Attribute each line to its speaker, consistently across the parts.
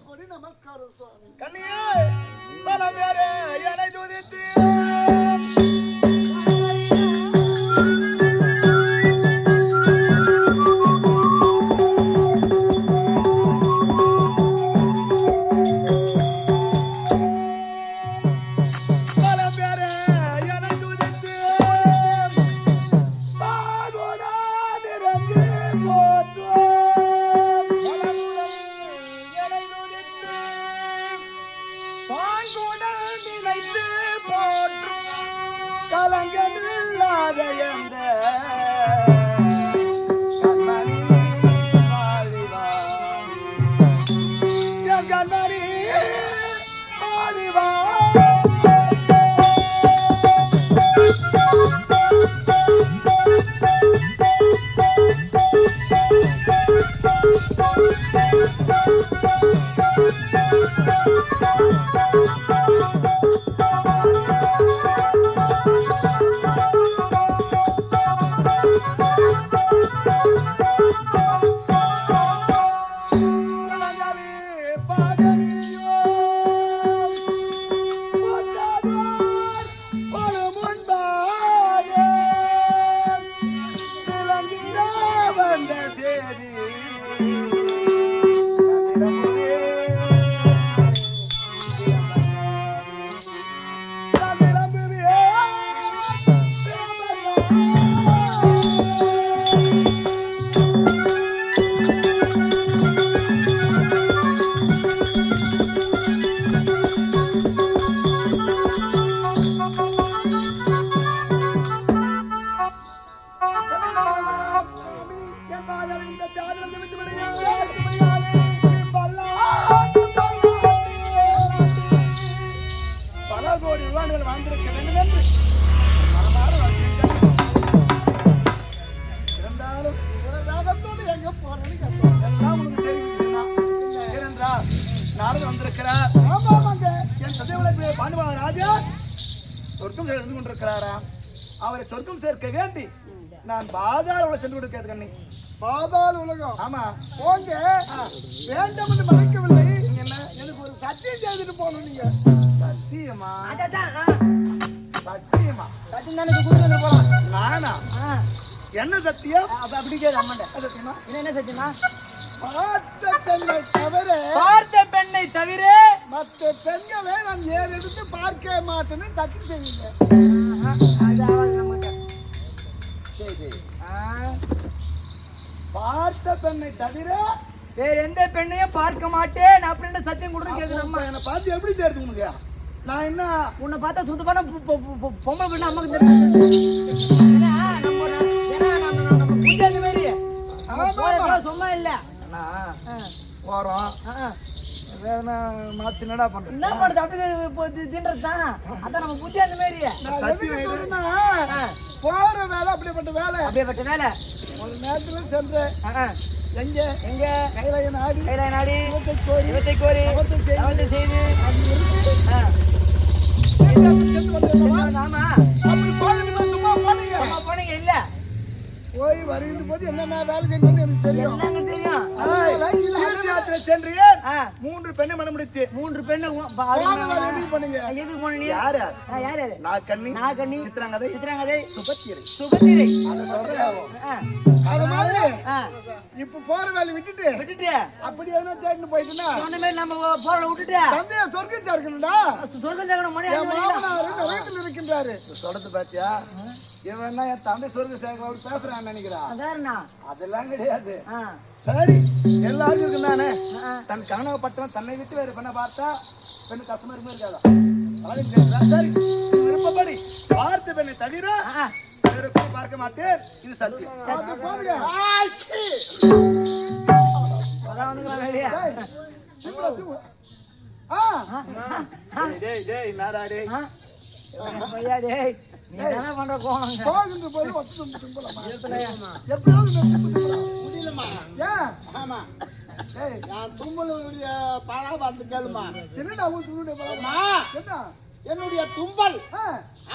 Speaker 1: கொடி நமஸ்காரம் சுவாமி.
Speaker 2: கண்ணியே பல பேரே என்னை துதித்து கலங்கமில்லாத எந்த கண்மணி வாழிவா என் கண்மணி வாழிவா சொர்க்கம் எழுந்து கொண்டிருக்கிறாரா? அவரை சொர்க்கம் சேர்க்க வேண்டி நான் பாதாள உலகம் சென்று கொடுக்கிறது கண்ணி.
Speaker 1: பாதாள உலகம்?
Speaker 2: ஆமா.
Speaker 1: போங்க, வேண்டாம் என்று மறைக்கவில்லை. என்ன எனக்கு ஒரு சத்தியம் செய்துட்டு போகணும். நீங்க
Speaker 2: சத்தியமா?
Speaker 1: சத்தியமா?
Speaker 2: சத்தியம் தானே கொடுத்து போலாம். நானா? என்ன சத்தியம்?
Speaker 1: அப்படி கேட்க அம்மாண்ட.
Speaker 2: சத்தியமா
Speaker 1: என்ன சத்தியமா? பார்த்த பெண்ணை தவிர மற்ற பெண்களை நான் ஏறெடுத்து பார்க்க மாட்டேன்னு சத்தியம் செய்யுங்க.
Speaker 2: பார்த்த பெண்ணை தவிர
Speaker 1: வேற எந்த பெண்ணையும் பார்க்க மாட்டேன் அப்படின்னு சத்தியம் கொடுத்து
Speaker 2: என்னை பார்த்து எப்படி தெரியுது உனக்கு? நான் என்ன
Speaker 1: உன்னை பார்த்தா சுத்தமான பொம்பளை பெண்ணு அம்மாக்கு தெரியும். சும்மா இல்ல
Speaker 2: போறோம் மாத்தி என்னடா பண்றோம்?
Speaker 1: என்ன பண்றது? அப்படி தின்றதுதான். அதான் நம்ம புத்தி அந்த மாதிரி போற வேலை. அப்படிப்பட்ட வேலை ஒரு நேரத்துல சென்று எங்க எங்க கையில நாடி இவத்தை கோரி செய்து சும்மா போனீங்க இல்ல போய் வருகின்ற போது என்னென்ன வேலை செய்யணும்னு எனக்கு தெரியும்.
Speaker 2: சென்றேன். 3 பெண்ணை மனம் முடித்து
Speaker 1: 3 பெண்ணை பண்ணீங்க.
Speaker 2: யாரு? நாகக்கண்ணி, சித்ராங்கதை,
Speaker 1: சுபத்திரை. அது மாதிரி இப்ப போற வேலை விட்டுட்டு அப்படி எதுனா தேடிட்டு போயிட்டுனா சொன்ன மாதிரி நம்ம போற விட்டுட்டு தந்தைய சொர்க்கம் சேர்க்கணும்டா. சொர்க்கம் சேர்க்கணும். வீட்டுல இருக்கின்றாரு.
Speaker 2: தொடர்ந்து பாத்தியா? இவன் என் தந்தை சொர்க்கம் சேர்க்க பேசுறான்னு நினைக்கிறான். அதெல்லாம் கிடையாது. சரி, எல்லாரும் இருக்குதானே. தன் கனவுப்பட்டவன் தன்னை விட்டு வேற பெண்ணை பார்த்தா பெண்ணு கஷ்டமா இருக்குமே இருக்காதா? சரி, விருப்பப்படி பார்த்த பெண்ணை தவிர வேற பெண்ணை பார்க்க மாட்டேன். இது சத்தியம்.
Speaker 1: என்னுடைய தும்பல்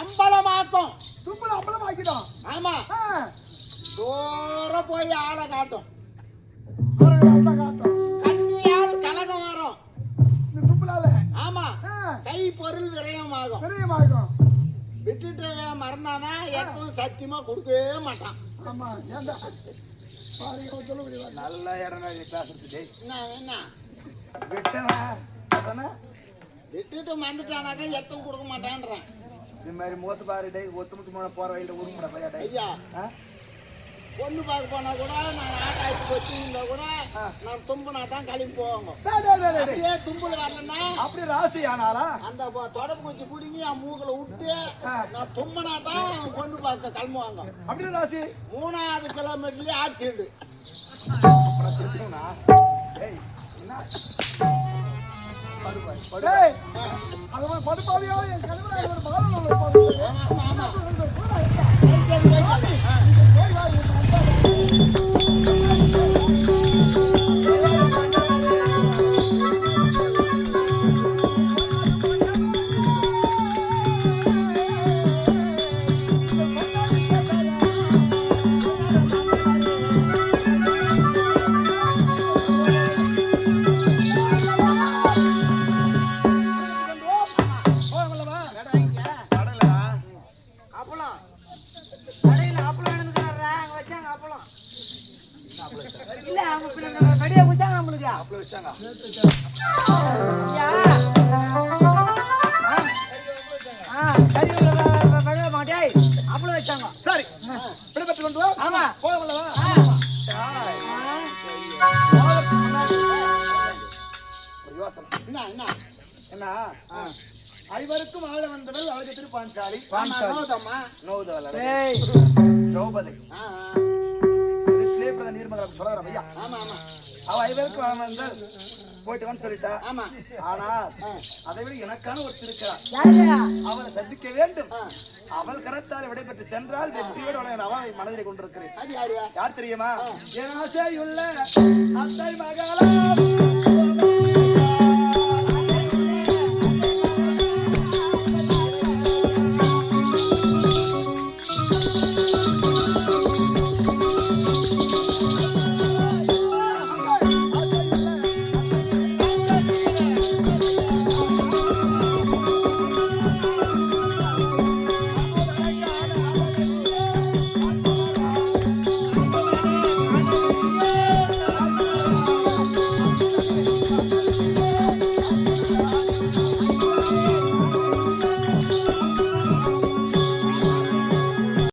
Speaker 1: அம்பலமாக்கும். தும்பல் அம்பலமாக்கிடும். ஆமா, தூர போய் ஆளை காட்டும். கண்ணியால் கலகம் வரும்.
Speaker 2: பொருள் விரயமாகும். விட்டுட்டு மறந்தானா எதுவும் சத்தியமா கொடுக்கவே மாட்டான்.
Speaker 1: ஆமா ஏன்டா
Speaker 2: நல்ல இடம் பேசுறது. என்ன விட்டுட்டு மறந்துட்டானாக்கா எதுவும் கொடுக்க மாட்டான்றான். இது மாதிரி மூத்த பாரு டே ஒத்துமுத்து போற வயல உருமுடா பையா ஐயா. பொண்ணு பார்க்க போனா கூட நான் ஆட்டாய்ச்சி வச்சுருந்தா கூட நான் தும்புனா தான் கிளம்பி போவாங்க. அப்படியே தும்புல வரலன்னா
Speaker 1: அப்படி ராசி ஆனாலா
Speaker 2: அந்த தொடப்பு குச்சி பிடிங்கி என் மூக்கில் விட்டு நான் தும்பினா தான் பொண்ணு பார்க்க கிளம்புவாங்க.
Speaker 1: அப்படி ராசி
Speaker 2: 3வது கிலோமீட்டர்லயே ஆக்சிடென்ட்.
Speaker 1: படுப்பாவியா என் சரி விடுபட்டு கொண்டு வா. ஆமா போகலவா
Speaker 2: என்ன
Speaker 1: என்ன ஐவருக்கும் ஆள வந்தவள் அவளுக்கு திருப்பாஞ்சாலி திரௌபதி நீர்மகன் சொல்றான் ஐயா. அவ ஐவருக்கும் அவன் வந்து போயிட்டு வந்து சொல்லிட்டா. ஆனா அதை விட எனக்கான ஒரு இருக்கிறார். அவளை சந்திக்க வேண்டும். அவள் கரத்தால் விடைபெற்று சென்றால் வெற்றியோடு அவள் மனதிலே கொண்டிருக்கிறேன். யார் தெரியுமா? என் ஆசையுள்ள அத்தை மகளா